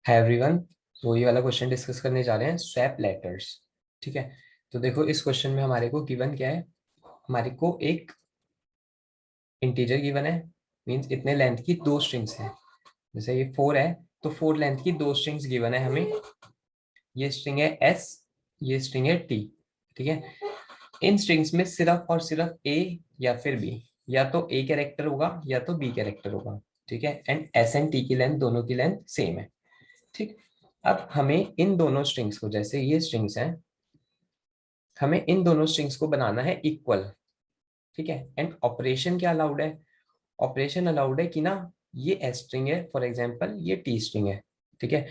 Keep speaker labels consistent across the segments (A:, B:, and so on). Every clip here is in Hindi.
A: Hi everyone. तो ये वाला क्वेश्चन डिस्कस करने जा रहे हैं स्वैप लेटर्स। ठीक है। तो देखो इस क्वेश्चन में हमारे को गिवन क्या है। हमारे को एक इंटीजर गिवन है, मींस इतने लेंथ की दो स्ट्रिंग्स हैं। जैसे ये 4 है तो 4 लेंथ की दो स्ट्रिंग्स गिवन है हमें। ये स्ट्रिंग है एस, ये स्ट्रिंग है टी। ठीक है। इन स्ट्रिंग्स में सिर्फ और सिर्फ ए या फिर बी, या तो ए कैरेक्टर होगा या तो बी कैरेक्टर होगा। ठीक है। एंड एस एंड टी की लेंथ, दोनों की लेंथ सेम है। ठीक। अब हमें इन दोनों स्ट्रिंग्स को, जैसे ये स्ट्रिंग्स हैं, हमें इन दोनों स्ट्रिंग्स को बनाना है इक्वल। ठीक है। एंड ऑपरेशन क्या अलाउड है? ऑपरेशन अलाउड है कि ना, ये एस स्ट्रिंग है फॉर एग्जांपल, ये टी स्ट्रिंग है। ठीक है।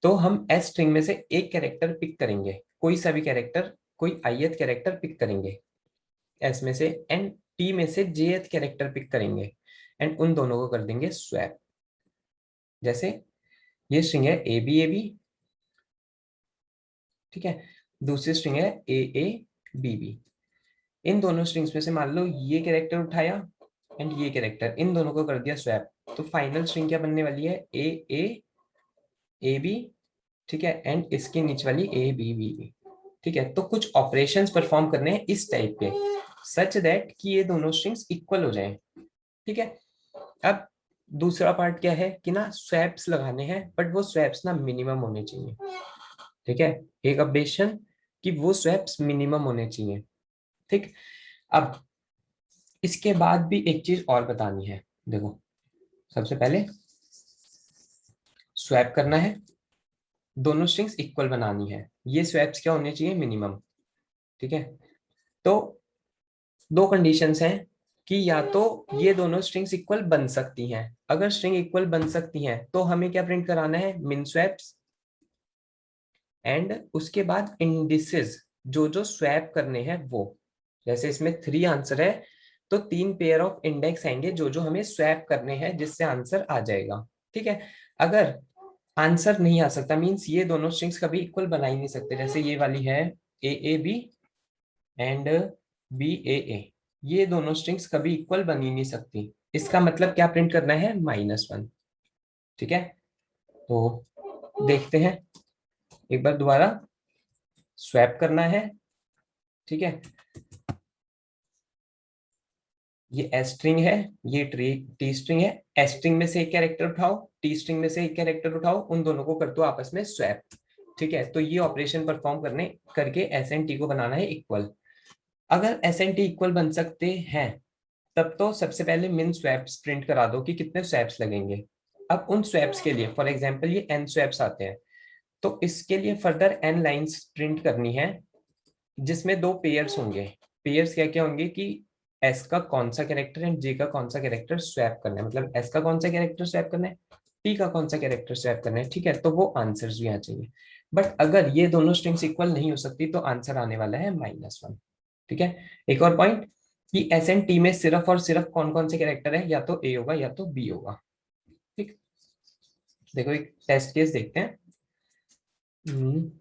A: तो हम एस स्ट्रिंग में से एक कैरेक्टर पिक करेंगे, कोई सा भी कैरेक्टर, कोई ith कैरेक्टर पिक करेंगे एस में से, एंड टी में से jth कैरेक्टर पिक करेंगे, एंड उन दोनों को कर देंगे स्वैप। जैसे ये स्ट्रिंग है ए बी, ठीक है। दूसरी स्ट्रिंग है ए बी, इन दोनों स्ट्रिंग्स में से मान लो ये कैरेक्टर उठाया एंड ये कैरेक्टर, इन दोनों को कर दिया स्वैप। तो फाइनल स्ट्रिंग क्या बनने वाली है? ए बी, ठीक है। एंड इसके नीचे वाली ए बी। ठीक है। तो कुछ ऑपरेशंस परफॉर्म करने हैं इस टाइप के, सच दैट कि ये दोनों स्ट्रिंग्स इक्वल हो जाएं। ठीक है। अब दूसरा पार्ट क्या है कि ना, स्वैप्स लगाने हैं, बट वो स्वैप्स ना मिनिमम होने चाहिए। ठीक है। एक अपडेशन कि वो स्वैप्स मिनिमम होने चाहिए। ठीक। अब इसके बाद भी एक चीज और बतानी है। देखो, सबसे पहले स्वैप करना है, दोनों स्ट्रिंग्स इक्वल बनानी है, ये स्वैप्स क्या होने चाहिए? मिनिमम। ठीक है। तो दो कंडीशंस हैं कि या तो ये दोनों स्ट्रिंग्स इक्वल बन सकती हैं, अगर स्ट्रिंग इक्वल बन सकती हैं तो हमें क्या प्रिंट कराना है? मिन स्वैप्स। एंड उसके बाद इंडिसेस, जो जो स्वैप करने हैं वो, जैसे इसमें 3 आंसर है तो 3 पेयर ऑफ इंडेक्स आएंगे जो जो हमें स्वैप करने हैं, जिससे आंसर आ जाएगा। ठीक है। अगर आंसर नहीं आ सकता, मींस ये दोनों स्ट्रिंग्स कभी इक्वल बना ही नहीं सकते, जैसे ये वाली है ए बी एंड बी ये दोनों स्ट्रिंग्स कभी इक्वल बन ही नहीं सकती, इसका मतलब क्या प्रिंट करना है? -1। ठीक है। तो देखते हैं एक बार दोबारा, स्वैप करना है। ठीक है। ये एस स्ट्रिंग है, ये टी स्ट्रिंग है। एस स्ट्रिंग में से एक कैरेक्टर उठाओ, टी स्ट्रिंग में से एक कैरेक्टर उठाओ, उन दोनों को कर दो आपस में स्वैप। ठीक है। तो ये ऑपरेशन परफॉर्म करने करके एस एंड टी को बनाना है इक्वल। अगर एस एंड टी इक्वल बन सकते हैं, तब तो सबसे पहले मिन स्वैप्स प्रिंट करा दो कि कितने स्वैप्स लगेंगे। अब उन स्वैप्स के लिए फॉर एग्जांपल ये एन स्वैप्स आते हैं, तो इसके लिए फर्दर एन लाइंस प्रिंट करनी है, जिसमें दो पेयर्स होंगे। पेयर्स क्या क्या होंगे कि एस का कौन सा कैरेक्टर एंड जे का कौन सा कैरेक्टर स्वैप करना है, मतलब एस का कौन सा कैरेक्टर स्वैप करना है, टी का कौन सा कैरेक्टर स्वैप करना है। ठीक है। तो वो आंसर्स भी आ चाहिए। बट अगर ये दोनों स्ट्रिंग्स इक्वल नहीं हो सकती तो आंसर आने वाला है -1। ठीक है। एक और पॉइंट कि एस एंड टी में सिर्फ और सिर्फ कौन कौन से कैरेक्टर है, या तो ए होगा या तो बी होगा। ठीक। देखो एक टेस्ट केस देखते हैं। हम्म,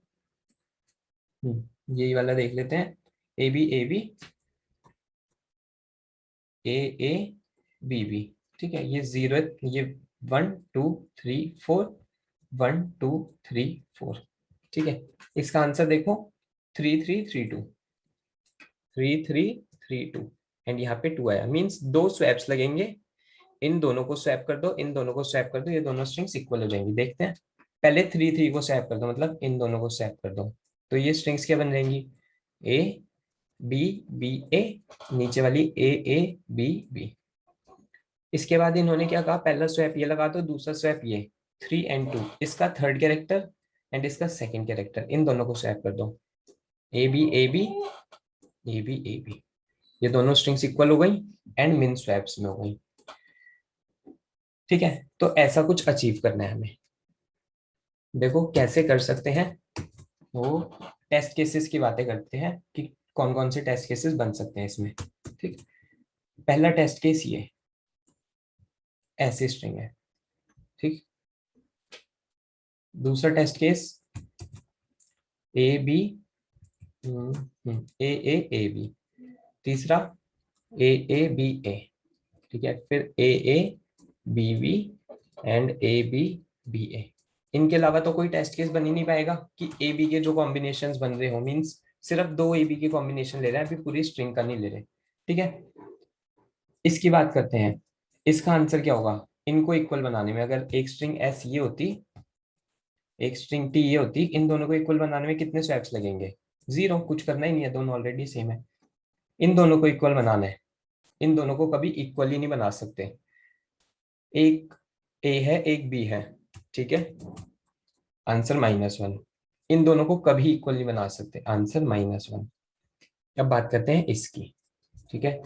A: यही वाला देख लेते हैं। ए बी ए बी, ठीक है। ये जीरो, ये 1 2 3 4, 1 2 3 4। ठीक है। इसका आंसर देखो, 3 3 3 2, 3 3 3 2, एंड यहाँ पे 2 आया, मीन्स दो स्वैप्स लगेंगे। इन दोनों को स्वैप कर दो, इन दोनों को स्वैप कर दो, ये दोनों स्ट्रिंग्स इक्वल हो जाएंगी। देखते हैं। पहले 3 3 को स्वैप कर दो, मतलब इन दोनों को स्वैप कर दो, तो ये स्ट्रिंग्स क्या बन जाएंगी? ए बी ए, नीचे वाली ए बी। इसके बाद इन्होंने क्या कहा? पहला स्वैप ये लगा दो, दूसरा स्वैप ये, 3 and 2, इसका थर्ड कैरेक्टर एंड इसका सेकंड कैरेक्टर, इन दोनों को स्वैप कर दो। ए बी, ये दोनों स्ट्रिंग्स इक्वल हो गई एंड मिन स्वैप्स में हो गई। ठीक है। तो ऐसा कुछ अचीव करना है हमें। देखो कैसे कर सकते हैं। वो टेस्ट केसेस की बातें करते हैं कि कौन कौन से टेस्ट केसेस बन सकते हैं इसमें। ठीक। पहला टेस्ट केस ये ऐसी स्ट्रिंग है। ठीक। दूसरा टेस्ट केस ए बी, तीसरा ए बी। ठीक है। फिर A B and A B. इनके अलावा तो कोई टेस्ट केस बन ही नहीं पाएगा कि ए बी के जो कॉम्बिनेशंस बन रहे हो, मींस सिर्फ 2 ए बी के कॉम्बिनेशन ले रहे हैं, अभी पूरी स्ट्रिंग का नहीं ले रहे। ठीक है, इसकी बात करते हैं। इसका आंसर क्या होगा? इनको इक्वल बनाने में, अगर एक स्ट्रिंग एस ये होती, एक स्ट्रिंग टी ये होती, इन दोनों को इक्वल बनाने में कितने स्वैप्स लगेंगे? 0, कुछ करना ही नहीं है, दोनों ऑलरेडी सेम है। इन दोनों को इक्वल बनाना है, इन दोनों को कभी इक्वल ही नहीं बना सकते। एक ए है, एक बी है, ठीक है, आंसर -1। इन दोनों को कभी इक्वल नहीं बना सकते, आंसर -1। अब बात करते हैं इसकी। ठीक है,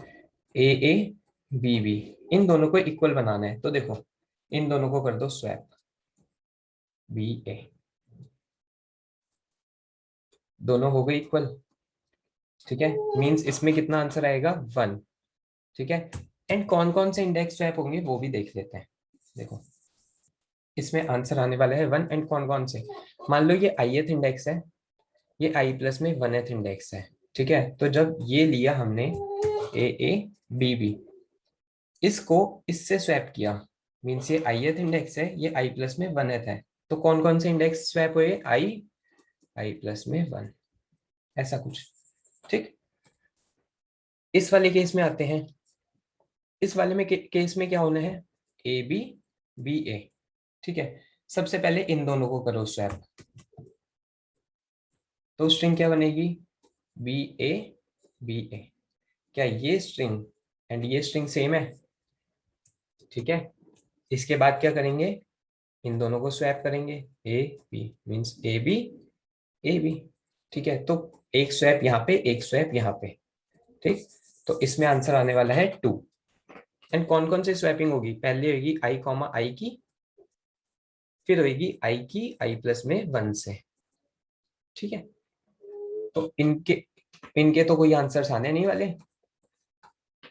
A: ए ए बी बी, इन दोनों को इक्वल बनाना है, तो देखो इन दोनों को कर दो स्वैप, बी ए, दोनों हो गए इक्वल। ठीक है, मींस इसमें कितना आंसर आएगा? 1। ठीक है, एंड कौन कौन से इंडेक्स स्वैप होंगे वो भी देख लेते हैं। देखो इसमें आंसर आने वाला है 1, एंड कौन कौन से। मान लो ये ith इंडेक्स है, ये i प्लस में 1th इंडेक्स है। ठीक है, तो जब ये लिया हमने ए ए बी बी, इसको इससे स्वैप किया, मीन्स ये ith इंडेक्स है, ये i प्लस में 1th है, तो कौन कौन से इंडेक्स स्वैप हुए? i प्लस में 1, ऐसा कुछ। ठीक, इस वाले केस में आते हैं। इस वाले में केस में क्या होना है? A B B A. ठीक है, सबसे पहले इन दोनों को करो स्वैप, तो स्ट्रिंग क्या बनेगी? बी ए बी ए। क्या ये स्ट्रिंग एंड ये स्ट्रिंग सेम है? ठीक है, इसके बाद क्या करेंगे? इन दोनों को स्वैप करेंगे, A B means A B. ठीक है, तो एक स्वैप यहाँ पे, एक स्वैप यहाँ पे। ठीक, तो इसमें आंसर आने वाला है 2। एंड कौन कौन से स्वैपिंग होगी? पहले होगी i कॉमा आई की, फिर होगी आई की i प्लस में 1 से। ठीक है, तो इनके इनके तो कोई आंसर्स आने नहीं वाले,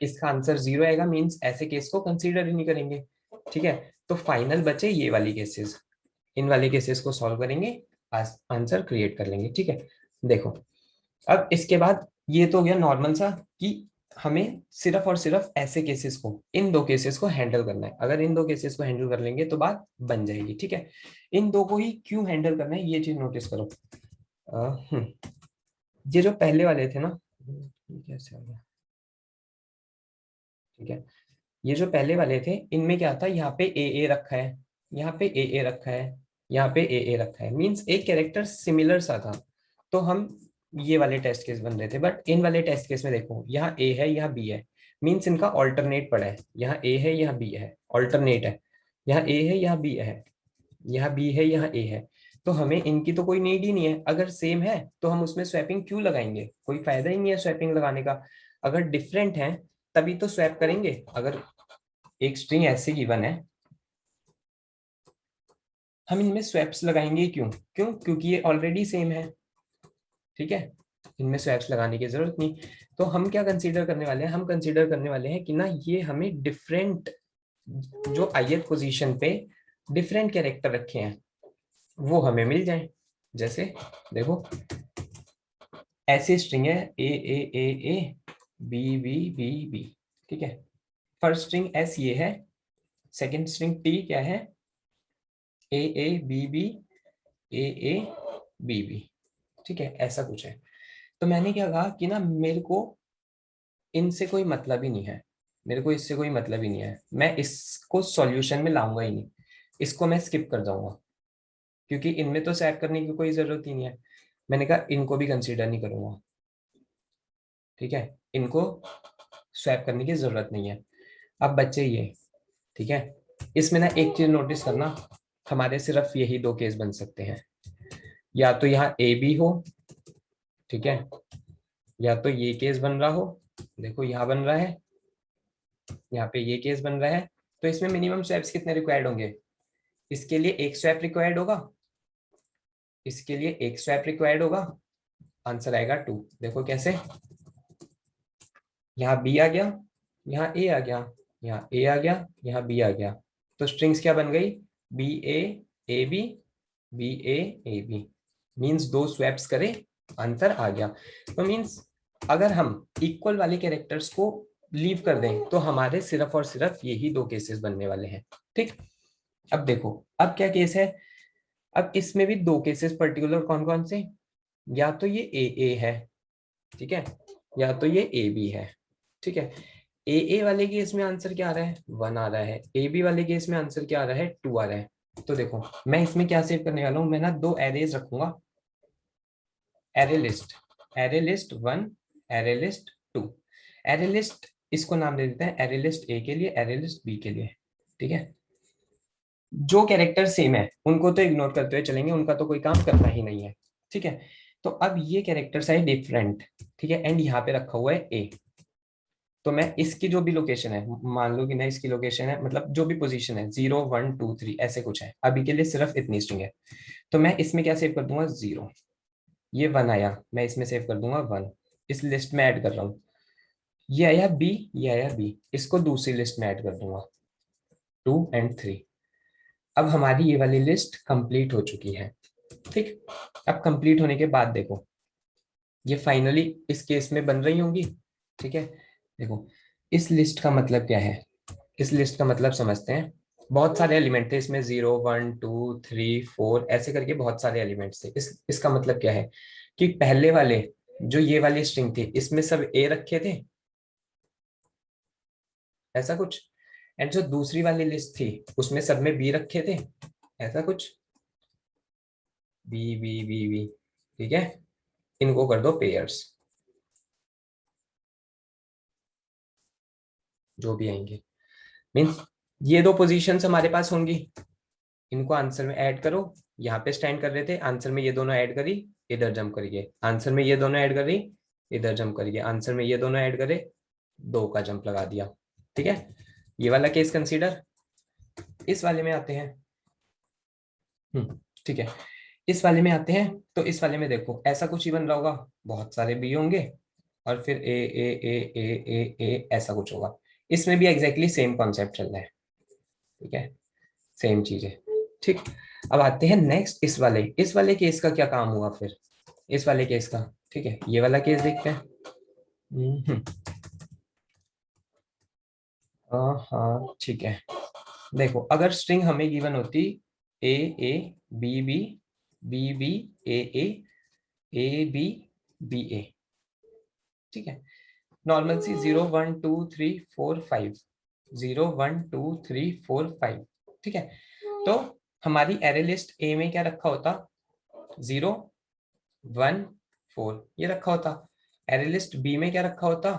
A: इसका आंसर 0 आएगा, मींस ऐसे केस को कंसीडर ही नहीं करेंगे। ठीक है, तो फाइनल बचे ये वाली केसेस, इन वाले केसेस को सॉल्व करेंगे, आंसर क्रिएट कर लेंगे। ठीक है, देखो अब इसके बाद ये तो हो गया नॉर्मल सा कि हमें सिर्फ और सिर्फ ऐसे केसेस को, इन दो केसेस को हैंडल करना है। अगर इन दो केसेस को हैंडल कर लेंगे तो बात बन जाएगी। ठीक है, इन दो को ही क्यों हैंडल करना है ये चीज नोटिस करो। ये जो पहले वाले थे ना, ये कैसे हो गया? ठीक है, ये जो पहले वाले थे इनमें क्या था? यहाँ पे ए रखा है, यहाँ पे ए रखा है, यहाँ पे ए रखा है, मींस एक कैरेक्टर सिमिलर सा था, तो हम ये वाले टेस्ट केस बन रहे थे। बट इन वाले टेस्ट केस में देखो, यहाँ ए है, यहाँ बी है, मींस इनका ऑल्टरनेट पड़ा है, यहाँ ए है, यहाँ बी है, ऑल्टरनेट है, यहाँ ए है, यहाँ बी है, यहाँ बी है, यहाँ ए है, तो हमें इनकी तो कोई नीड ही नहीं है। अगर सेम है तो हम उसमें स्वैपिंग क्यों लगाएंगे? कोई फायदा ही नहीं है स्वैपिंग लगाने का। अगर डिफरेंट है तभी तो स्वैप करेंगे। अगर एक स्ट्रिंग ऐसे गिवन है, हम इनमें स्वैप्स लगाएंगे क्यों? क्योंकि ये ऑलरेडी सेम है। ठीक है, इनमें स्वैप्स लगाने की जरूरत नहीं। तो हम क्या कंसीडर करने वाले हैं? हम कंसीडर करने वाले हैं कि ना ये हमें डिफरेंट, जो ith पोजीशन पे डिफरेंट कैरेक्टर रखे हैं वो हमें मिल जाए। जैसे देखो ऐसी स्ट्रिंग है A B B B B. ठीक है, फर्स्ट स्ट्रिंग एस ये है, सेकंड स्ट्रिंग टी क्या है? A B B A B B. ठीक है, ऐसा कुछ है। तो मैंने क्या कहा कि ना मेरे को इनसे कोई मतलब ही नहीं है, मेरे को इससे कोई मतलब ही नहीं है, मैं इसको सॉल्यूशन में लाऊंगा ही नहीं, इसको मैं स्किप कर जाऊंगा, क्योंकि इनमें तो स्वैप करने की कोई जरूरत ही नहीं है। मैंने कहा इनको भी कंसीडर नहीं करूंगा। ठीक है, इनको स्वैप करने की जरूरत नहीं है। अब बच्चे ये, ठीक है, इसमें ना एक चीज नोटिस करना, हमारे सिर्फ यही दो केस बन सकते हैं, या तो यहाँ ए बी हो, ठीक है, या तो ये केस बन रहा हो, देखो यहाँ बन रहा है, यहाँ पे ये केस बन रहा है। तो इसमें मिनिमम स्वैप्स कितने रिक्वायर्ड होंगे? इसके लिए एक स्वैप रिक्वायर्ड होगा, इसके लिए एक स्वैप रिक्वायर्ड होगा, आंसर आएगा 2। देखो कैसे, यहाँ बी आ गया, यहाँ ए आ गया, यहाँ ए आ गया, यहाँ बी आ गया, तो स्ट्रिंग्स क्या बन गई? B A B, B A B, means दो स्वैप्स करे, आंसर आ गया। तो मीन्स अगर हम इक्वल वाले कैरेक्टर्स को लीव कर दें तो हमारे सिर्फ और सिर्फ यही दो केसेस बनने वाले हैं। ठीक, अब देखो अब क्या केस है? अब इसमें भी दो केसेस पर्टिकुलर कौन कौन से, या तो ये ए है, ठीक है, या तो ये ए बी है, ठीक है। ए वाले केस में आंसर क्या आ रहा है, 1 आ रहा है, ए बी वाले केस में आंसर क्या आ रहा है, 2 आ रहा है। तो देखो मैं इसमें क्या सेव करने वाला हूँ, मैं ना दो एरेज रखूंगा, array list 1, array list 2। Array list इसको नाम दे देते हैं एरे लिस्ट ए के लिए, एरे लिस्ट बी के लिए, ठीक है। जो कैरेक्टर सेम है उनको तो इग्नोर करते हुए चलेंगे, उनका तो कोई काम करना ही नहीं है, ठीक है। तो अब ये कैरेक्टर्स है डिफरेंट, ठीक है, एंड यहाँ पे रखा हुआ है ए। तो मैं इसकी जो भी लोकेशन है, मान लो कि ना इसकी लोकेशन है, मतलब जो भी पोजीशन है 0 1 2 3 ऐसे कुछ है, अभी के लिए सिर्फ इतनी स्ट्रिंग है। तो मैं इसमें क्या सेव कर दूंगा, 0। ये 1 आया, मैं इसमें सेव कर दूंगा 1, इस लिस्ट में ऐड कर रहा हूँ। ये आया बी, ये आया बी, इसको दूसरी लिस्ट में ऐड कर दूंगा 2 एंड 3। अब हमारी ये वाली लिस्ट कंप्लीट हो चुकी है, ठीक। अब कंप्लीट होने के बाद देखो ये फाइनली इस केस में बन रही होंगी, ठीक है। देखो इस लिस्ट का मतलब क्या है, इस लिस्ट का मतलब समझते हैं। बहुत सारे एलिमेंट थे इसमें, 0 1 2 3 4 ऐसे करके बहुत सारे एलिमेंट्स थे। इसका मतलब क्या है कि पहले वाले जो ये वाली स्ट्रिंग थी इसमें सब ए रखे थे, ऐसा कुछ, एंड जो दूसरी वाली लिस्ट थी उसमें सब में बी रखे थे, ऐसा कुछ, बी बी बी बी, ठीक है। इनको कर दो पेयर्स, जो भी आएंगे, मीन्स ये दो पोजीशंस हमारे पास होंगी, इनको आंसर में ऐड करो। यहाँ पे स्टैंड कर रहे थे, आंसर में ये दोनों ऐड करी, इधर जंप करिए, आंसर में ये दोनों ऐड करी, इधर जंप करिए, आंसर में ये दोनों ऐड करे, 2 का जंप लगा दिया, ठीक है। ये वाला केस कंसीडर। इस वाले में आते हैं, ठीक है, इस वाले में आते हैं। तो इस वाले में देखो ऐसा कुछ ही बन रहा होगा, बहुत सारे बी होंगे और फिर ए ऐसा कुछ होगा। इसमें भी एग्जैक्टली सेम कॉन्सेप्ट चल रहा है, ठीक है, सेम चीज है, ठीक। अब आते हैं नेक्स्ट, इस वाले केस का क्या काम हुआ फिर, इस वाले केस का, ठीक है, ये वाला केस देखते हैं। हम्म, हाँ ठीक है। देखो अगर स्ट्रिंग हमें गिवन होती A B B, B B A B B A, ठीक है, नॉर्मल सी 0 1 2 3 4 5, 0 1 2 3 4 5, ठीक है। तो हमारी एरे लिस्ट ए में क्या रखा होता, 0 1 4 ये रखा होता। एरे लिस्ट बी में क्या रखा होता,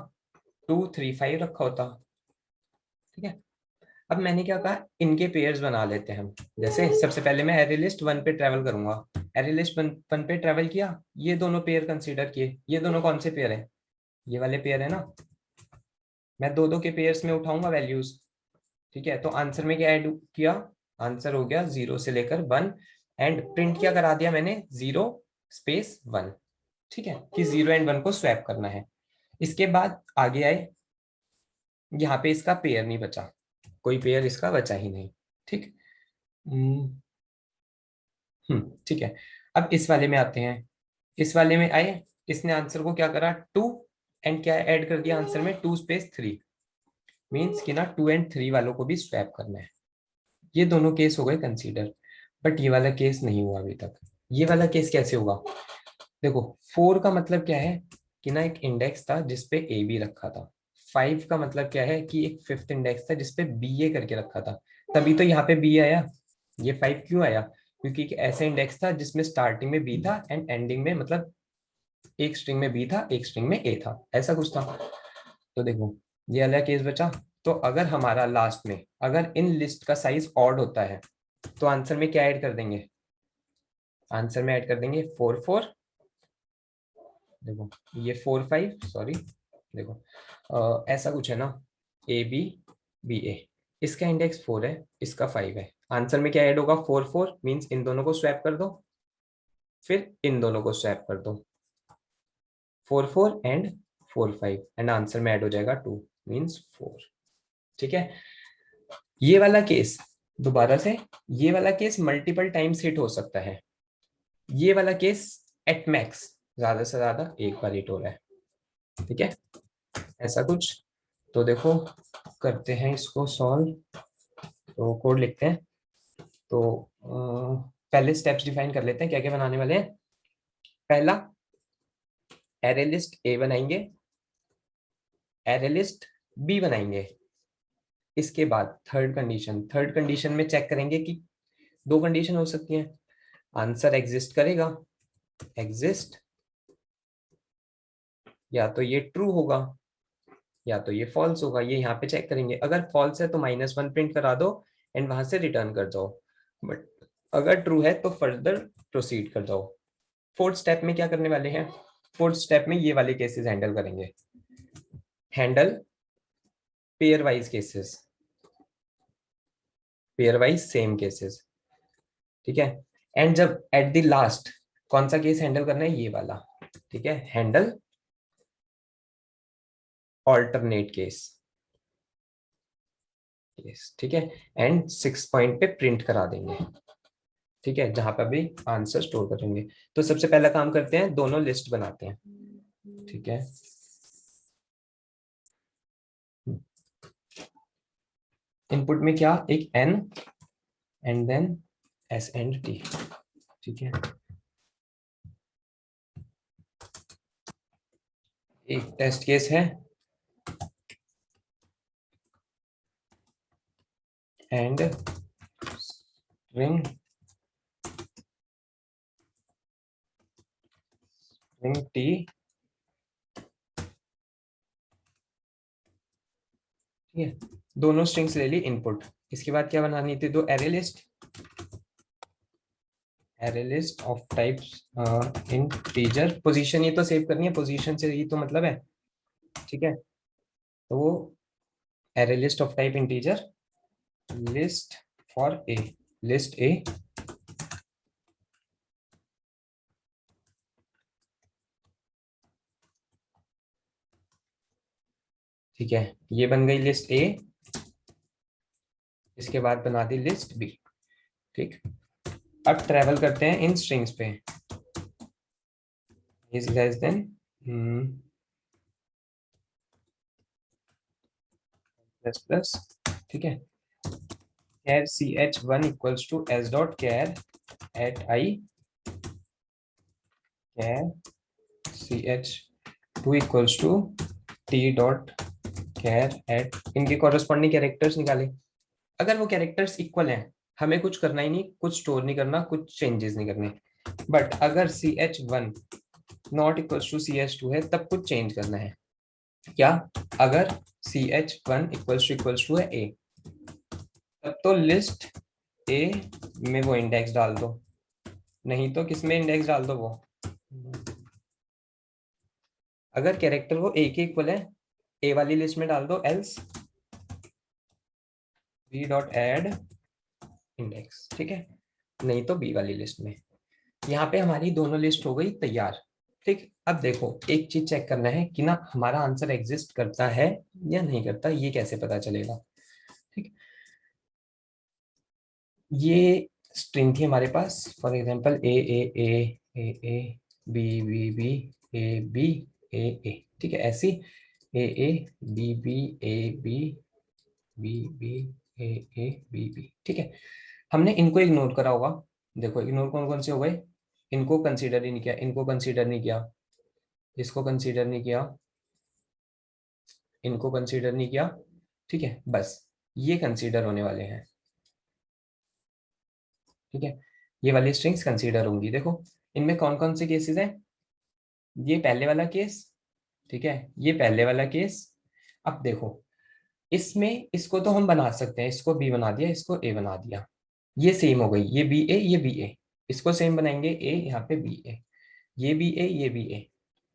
A: 2 3 5 रखा होता, ठीक है। अब मैंने क्या कहा, इनके पेयर्स बना लेते हैं हम। जैसे सबसे पहले मैं एरे लिस्ट 1 पे ट्रेवल करूंगा, एरे लिस्ट 1 पे ट्रेवल किया, ये दोनों पेयर कंसीडर किए, ये दोनों कौन से पेयर है, ये वाले पेयर है ना। मैं दो दो के पेयर्स में उठाऊंगा वैल्यूज, ठीक है। तो आंसर में क्या ऐड किया, आंसर हो गया 0 से लेकर 1, एंड प्रिंट क्या करा दिया मैंने, 0 स्पेस 1, ठीक है, कि 0 एंड 1 को स्वैप करना है। इसके बाद आगे आए, यहाँ पे इसका पेयर नहीं बचा, कोई पेयर इसका बचा ही नहीं, ठीक। हम्म ठीक है। अब इस वाले में आते हैं, इस वाले में आए, इसने आंसर को क्या करा, 2 एंड क्या ऐड कर दिया आंसर में, 2 स्पेस 3, मीन्स कि ना 2 एंड 3 वालों को भी स्वैप करना है। ये दोनों केस हो गए कंसीडर, बट ये वाला केस नहीं हुआ अभी तक। ये वाला केस कैसे होगा, देखो 4 का मतलब क्या है कि ना एक इंडेक्स था जिसपे ए बी रखा था। 5 का मतलब क्या है कि एक फिफ्थ इंडेक्स था जिसपे बी ए करके रखा था, तभी तो यहाँ पे बी आया। ये 5 क्यों आया, क्योंकि एक ऐसा इंडेक्स था जिसमें स्टार्टिंग में बी था एंड एंडिंग में, मतलब एक स्ट्रिंग में बी था एक स्ट्रिंग में ए था, ऐसा कुछ था। तो देखो ये अलग केस बचा। तो अगर हमारा लास्ट में अगर इन लिस्ट का साइज ऑड होता है तो आंसर में क्या ऐड कर देंगे, आंसर में ऐड कर देंगे 4 4। देखो ये 4 5 सॉरी, देखो ऐसा कुछ है ना, ए बी बी ए, इसका इंडेक्स 4 है, इसका 5 है, आंसर में क्या ऐड होगा, 4 4, मीन्स इन दोनों को स्वैप कर दो, फिर इन दोनों को स्वैप कर दो, 4 4 एंड 4 5, एंड आंसर में ऐड हो जाएगा 2, मीन्स 4, ठीक है। ये वाला केस दोबारा से, ये वाला केस मल्टीपल टाइम्स हिट हो सकता है, ये वाला केस एट मैक्स ज्यादा से ज्यादा एक बार हिट हो रहा है, ठीक है, ऐसा कुछ। तो देखो करते हैं इसको सॉल्व, तो कोड लिखते हैं। तो पहले स्टेप्स डिफाइन कर लेते हैं, क्या क्या बनाने वाले हैं। पहला, एरे लिस्ट ए बनाएंगे, एरे लिस्ट बी बनाएंगे। इसके बाद थर्ड कंडीशन में चेक करेंगे कि दो कंडीशन हो सकती हैं, आंसर एग्जिस्ट करेगा, एग्जिस्ट, या तो ये ट्रू होगा या तो ये फॉल्स होगा। ये यहाँ पे चेक करेंगे, अगर फॉल्स है तो -1 प्रिंट करा दो एंड वहां से रिटर्न कर जाओ, बट अगर ट्रू है तो फर्दर प्रोसीड कर जाओ। फोर्थ स्टेप में क्या करने वाले हैं, फोर्थ स्टेप में ये वाले केसेस हैंडल करेंगे, handle pair wise cases, pair wise same cases, ठीक है। एंड जब एट द लास्ट कौन सा केस हैंडल करना है, ये वाला, ठीक है, हैंडल ऑल्टरनेट केस, केस, ठीक है। एंड 6 पॉइंट पे प्रिंट करा देंगे, ठीक है, जहां पर भी आंसर स्टोर करेंगे। तो सबसे पहला काम करते हैं, दोनों लिस्ट बनाते हैं, ठीक है। इनपुट में क्या, एक n and then s and t, ठीक है। एक टेस्ट केस है एंड स्ट्रिंग t, ठीक है। दोनों स्ट्रिंग्स ले ली इनपुट। इसके बाद क्या बनानी थी, तो array list, array list of types integer, position ये तो सेव करनी है, पोजीशन से ही तो मतलब है, ठीक है। तो वो array list of type integer, list for a, list A, ठीक है। ये बन गई लिस्ट ए। इसके बाद बना दी लिस्ट बी, ठीक। अब ट्रेवल करते हैं इन स्ट्रिंग्स पे, is less than plus plus, ठीक है। Char ch1 equals to s dot char at I, char ch2 equals to t dot char at, इनके कॉरेस्पॉन्डिंग कैरेक्टर्स निकाले। अगर वो कैरेक्टर्स इक्वल हैं, हमें कुछ करना ही नहीं, कुछ स्टोर नहीं करना, कुछ चेंजेस नहीं करने। बट अगर ch1 not equals to ch2 है, तब कुछ चेंज करना है। क्या, अगर ch1 इक्वल्स टू है a, तब तो लिस्ट ए में वो इंडेक्स डाल दो, नहीं तो किसमें इंडेक्स डाल दो वो, अगर कैरेक्टर वो ए के इक्वल है, ए वाली लिस्ट में डाल दो, else B dot add index, ठीक है, नहीं तो बी वाली लिस्ट में। यहाँ पे हमारी दोनों लिस्ट हो गई तैयार, ठीक। अब देखो, एक चीज चेक करना है कि ना हमारा आंसर एग्जिस्ट करता है या नहीं करता, ये कैसे पता चलेगा, ठीक। ये स्ट्रिंग थी हमारे पास, for example A B B B A B A, ठीक है, ऐसी A B B A B B B A B B, ठीक है। हमने इनको इग्नोर करा होगा, देखो इग्नोर कौन कौन से हो गए, इनको कंसीडर ही नहीं किया, इनको कंसीडर नहीं किया, इसको कंसीडर नहीं किया, इनको कंसीडर नहीं किया, ठीक है, बस ये कंसीडर होने वाले हैं, ठीक है। ये वाली स्ट्रिंग्स कंसीडर होंगी। देखो इनमें कौन कौन से केसेस हैं, ये पहले वाला केस, ठीक है, ये पहले वाला केस। अब देखो, इसमें इसको तो हम बना सकते हैं, इसको बी बना दिया, इसको ए बना दिया, ये सेम हो गई, ये बी ए, ये बी ए, इसको सेम बनाएंगे ए, यहाँ पे बी ए, ये बी ए, ये बी ए।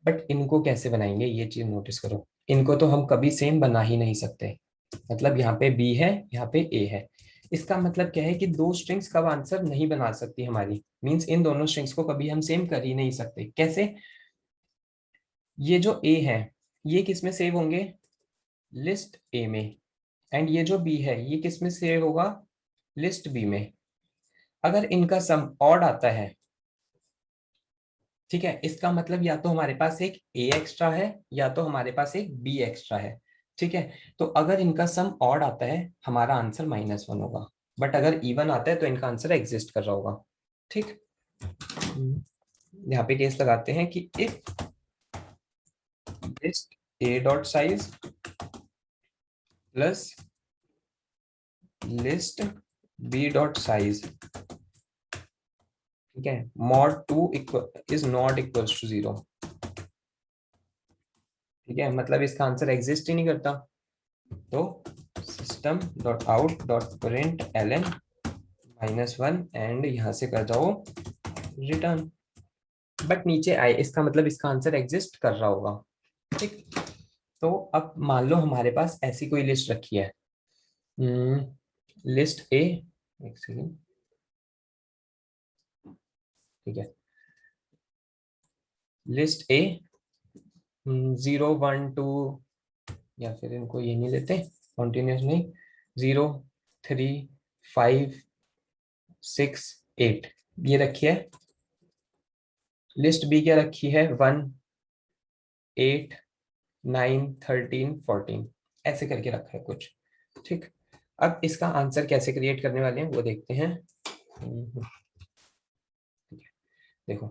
A: बट इनको कैसे बनाएंगे, ये चीज नोटिस करो, इनको तो हम कभी सेम बना ही नहीं सकते। मतलब यहाँ पे बी है, यहाँ पे ए है, इसका मतलब क्या है कि दो स्ट्रिंग्स कब आंसर नहीं बना सकती हमारी, मींस इन दोनों स्ट्रिंग्स को कभी हम सेम कर ही नहीं सकते। कैसे, ये जो ए है ये किस में सेव होंगे, लिस्ट ए में, एंड ये जो बी है ये किस में सेव होगा, लिस्ट बी में। अगर इनका सम ऑड आता है, ठीक है, इसका मतलब या तो हमारे पास एक ए एक्स्ट्रा है या तो हमारे पास एक बी एक्स्ट्रा है, ठीक है। तो अगर इनका सम ऑड आता है, हमारा आंसर -1 होगा, बट अगर इवन आता है तो इनका आंसर एग्जिस्ट कर रहा होगा। ठीक। यहाँ पे केस लगाते हैं कि if list A dot size plus list B dot size, ठीक है, mod 2 is not equals to 0, ठीक है, मतलब इसका आंसर एग्जिस्ट ही नहीं करता। तो system dot out dot print L N -1 and यहां से कर जाओ रिटर्न, बट नीचे आए, इसका मतलब इसका आंसर एग्जिस्ट कर रहा होगा। ठीक। तो अब मान लो हमारे पास ऐसी कोई लिस्ट रखी है, लिस्ट ए, एक सेकेंड, ठीक है, लिस्ट ए 0 1 2, या फिर इनको ये नहीं लेते कॉन्टिन्यूस नहीं, 0 3 5 6 8 ये रखी है। लिस्ट बी क्या रखी है, 1 8 9 13 14 ऐसे करके रखा है कुछ। ठीक। अब इसका आंसर कैसे क्रिएट करने वाले हैं वो देखते हैं। देखो,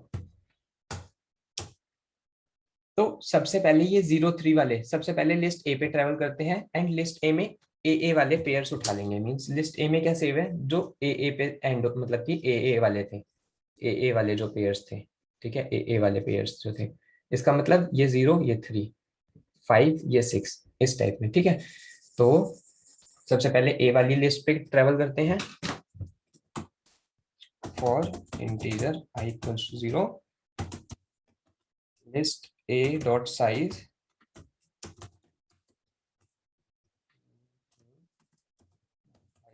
A: तो सबसे पहले ये 0 3 वाले सबसे पहले लिस्ट ए पे ट्रेवल करते हैं एंड लिस्ट ए में ए वाले पेयर्स उठा लेंगे। मींस लिस्ट ए में क्या सेव है, जो ए पे एंड मतलब कि ए वाले थे, ए वाले जो पेयर्स थे, ठीक है, ए वाले पेयर्स जो थे, इसका मतलब ये 0 ये 3 5 ये 6 इस टाइप में। ठीक है, तो सबसे पहले ए वाली लिस्ट पे ट्रेवल करते हैं, for integer i equals to 0 list a dot size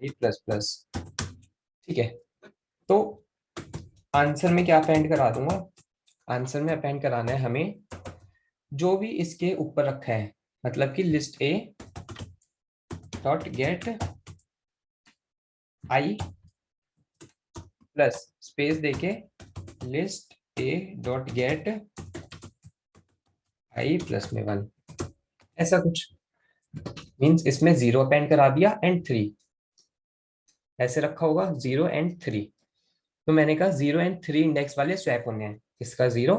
A: i plus plus. ठीक है, तो आंसर में क्या अपेंड करा दूंगा, आंसर में अपेंड कराना है हमें जो भी इसके ऊपर रखा है, मतलब कि list a dot get i plus space देके list a dot get i plus में 1, ऐसा कुछ। मींस इसमें 0 अपेंड करा दिया एंड 3 ऐसे रखा होगा, 0 एंड 3। तो मैंने कहा 0 एंड 3 इंडेक्स वाले स्वैप होने हैं, इसका 0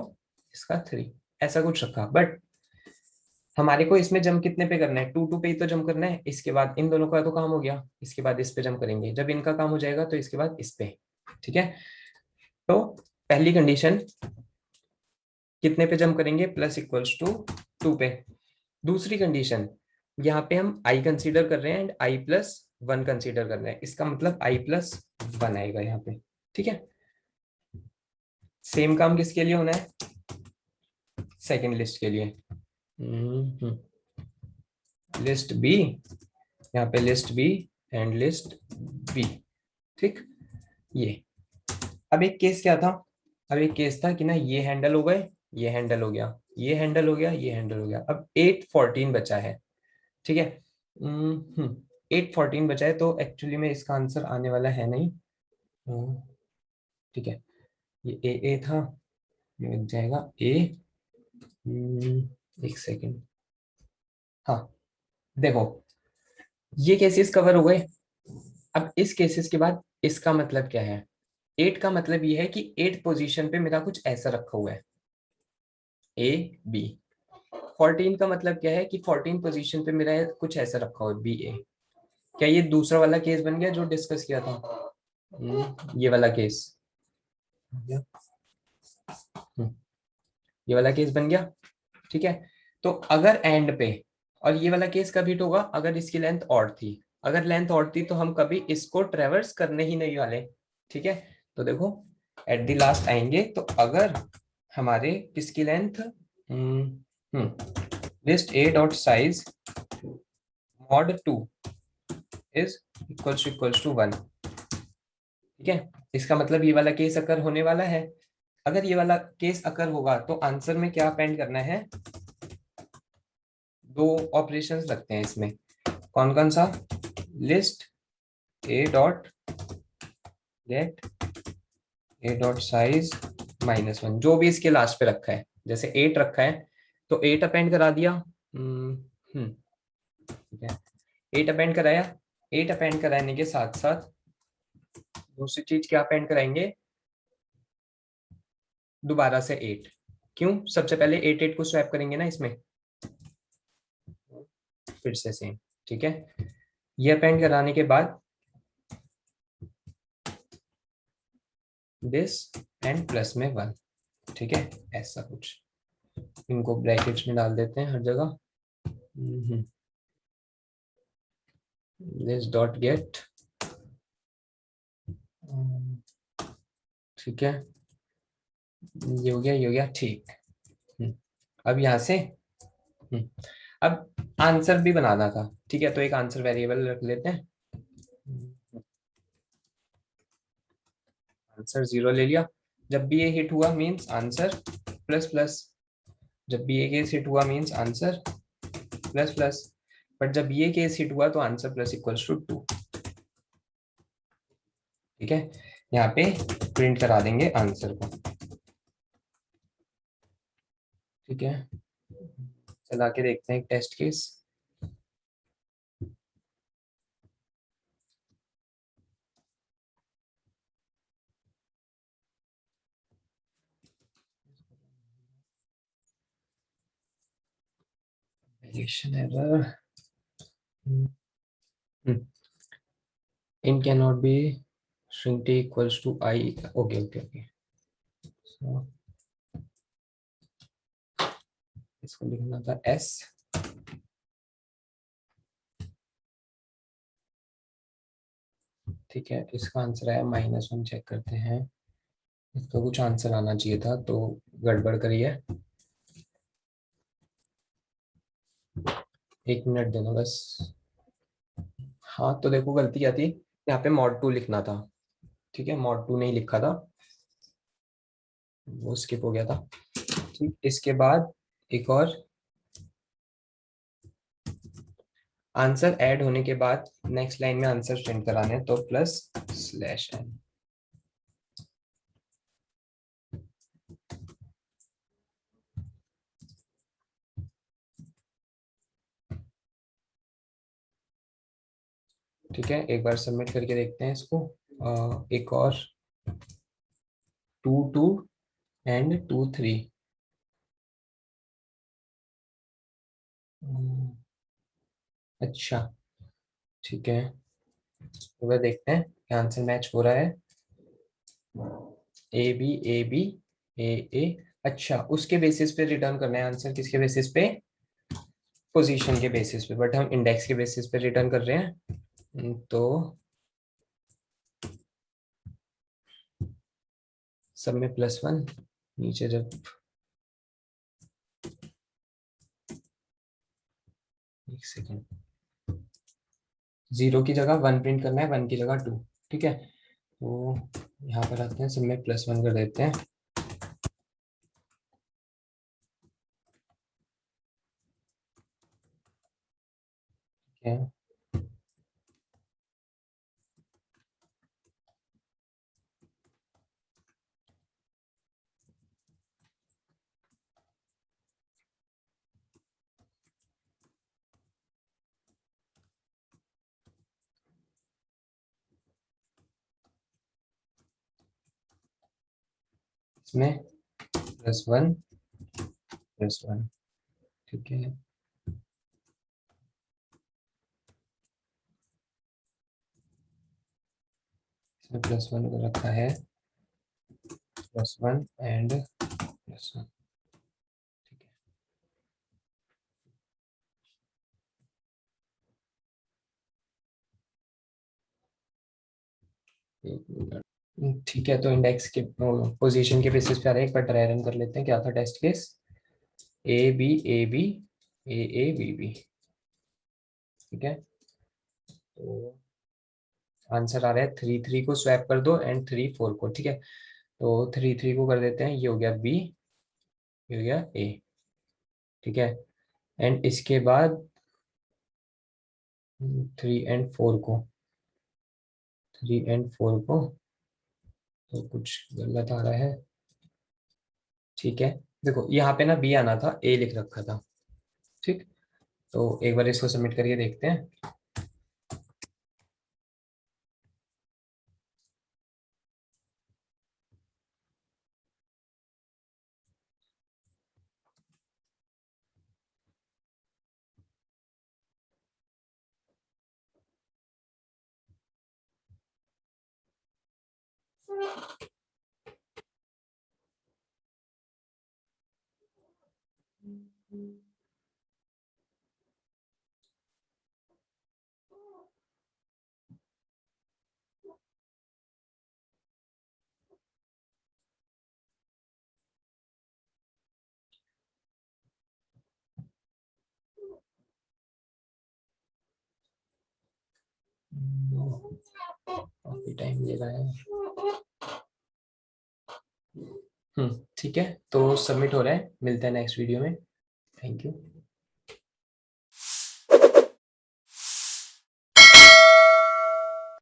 A: इसका 3 ऐसा कुछ रखा। बट हमारे को इसमें जंप कितने पे करना है, 2 2 पे ही तो जंप करना है। इसके बाद इन दोनों का तो काम हो गया, इसके बाद इस पे जंप करेंगे, जब इनका काम हो जाएगा तो इसके बाद इस पे। ठीक है, तो पहली कंडीशन कितने पे जंप करेंगे, प्लस इक्वल्स टू 2 पे। दूसरी कंडीशन यहाँ पे हम i कंसीडर कर रहे हैं एंड i प्लस 1 कंसीडर कर रहे हैं, इसका मतलब i प्लस 1 आएगा यहाँ पे। ठीक है, सेम काम किसके लिए होना है, सेकंड लिस्ट के लिए। लिस्ट बी, यहाँ पे list B and list B. ठीक, ये अब एक केस क्या था, अब एक केस था कि ना ये हैंडल हो गए, ये हैंडल हो गया, ये हैंडल हो गया, ये हैंडल हो गया, अब 8 14 बचा है। ठीक है, 8 14 बचा है, तो एक्चुअली में इसका आंसर आने वाला है नहीं। ठीक है, ये ए था, ये बन जाएगा ए। एक सेकेंड, हाँ देखो ये केसेस कवर हो गए। अब इस केसेस के बाद इसका मतलब क्या है, 8 का मतलब ये है कि 8 पोजीशन पे मेरा कुछ ऐसा रखा हुआ है ए बी। 14 का मतलब क्या है कि 14 पोजीशन पे मेरा कुछ ऐसा रखा हुआ है बी ए। क्या ये दूसरा वाला केस बन गया जो डिस्कस किया था, ये वाला केस, ये वाला केस बन गया। ठीक है, तो अगर एंड पे, और ये वाला केस कब हिट होगा, अगर इसकी लेंथ ऑड थी, अगर लेंथ ऑड थी तो हम कभी इसको ट्रेवर्स करने ही नहीं वाले। ठीक है, तो देखो एट द लास्ट आएंगे, तो अगर हमारे किसकी length, list A dot size mod 2 is equals to 1। ठीक है, इसका मतलब ये वाला केस अकर होने वाला है। अगर ये वाला केस अकर होगा तो आंसर में क्या अपेंड करना है, दो ऑपरेशंस लगते हैं इसमें। कौन कौन सा, list A dot gate A dot size -1, जो भी इसके लास्ट पे रखा है, जैसे 8 रखा है तो 8 अपेंड करा दिया। ठीक है, 8 अपेंड कराया, 8 अपेंड कराने के साथ साथ दूसरी चीज क्या अपेंड कराएंगे, दोबारा से 8। क्यों? सबसे पहले 8 8 को स्वैप करेंगे ना इसमें, फिर से सेम। ठीक है, ये अपेंड कराने के बाद दिस एंड प्लस में 1। ठीक है, ऐसा कुछ। इनको ब्रैकेट्स में डाल देते हैं हर जगह। This dot gate. ठीक है, ये हो गया, ये हो गया, ठीक। अब यहाँ से अब आंसर भी बनाना था। ठीक है, तो एक आंसर वेरिएबल रख लेते हैं। आंसर 0 ले लिया। जब भी ये हिट हुआ मींस आंसर प्लस प्लस। जब भी ये केस हिट हुआ means answer plus plus. But जब ये केस हिट हुआ तो आंसर प्लस इक्वल्स टू 2। ठीक है, यहाँ पे प्रिंट करा देंगे आंसर को। ठीक है, चला के देखते हैं एक test case. Variation error. In cannot be string t equals to I. Okay, okay, okay. So इसको लिखना था s। ठीक है, इसका आंसर आया -1। चेक करते हैं, इसका कुछ आंसर आना चाहिए था, तो गड़बड़ करी है। 1 मिनट देना बस। हाँ, तो देखो गलती क्या थी, यहाँ पे mod 2 लिखना था। ठीक है, mod 2 नहीं लिखा था, वो स्किप हो गया था। ठीक, इसके बाद एक और आंसर ऐड होने के बाद नेक्स्ट लाइन में आंसर प्रिंट कराने हैं, तो +/n। ठीक है, एक बार सबमिट करके देखते हैं इसको। एक और 2 2 एंड 2 3। अच्छा, ठीक है, तो वह देखते हैं क्या आंसर मैच हो रहा है। ए बी ए। अच्छा, उसके बेसिस पे रिटर्न करना है आंसर। किसके बेसिस पे? पोजीशन के बेसिस पे, बट हम इंडेक्स के बेसिस पे रिटर्न कर रहे हैं। तो सब में +1। नीचे जब एक सेकेंड, 0 की जगह 1 प्रिंट करना है, 1 की जगह 2। ठीक है, तो यहाँ पर आते हैं, सब में +1 कर देते हैं। ठीक है, इसमें +1 +1। ठीक है, इसमें +1 को रखा है, +1 एंड +1। ठीक है, एक मिनट। ठीक है, तो इंडेक्स के पोजीशन के बेसिस पे आ रहा है। एक बार ट्राई रन कर लेते हैं, क्या था test case. A B A B B. ठीक है, तो आंसर आ रहा है 3 3 को स्वैप कर दो एंड 3 4 को। ठीक है, तो 3 3 को कर देते हैं, ये हो गया बी, ये हो गया ए। ठीक है, एंड इसके बाद 3 एंड 4 को, तो कुछ गलत आ रहा है। ठीक है, देखो यहाँ पे ना बी आना था, ए लिख रखा था। ठीक, तो एक बार इसको सबमिट करके देखते हैं। काफी टाइम ले रहा है। ठीक है, तो सबमिट हो रहा है, मिलते हैं नेक्स्ट वीडियो में। Thank you.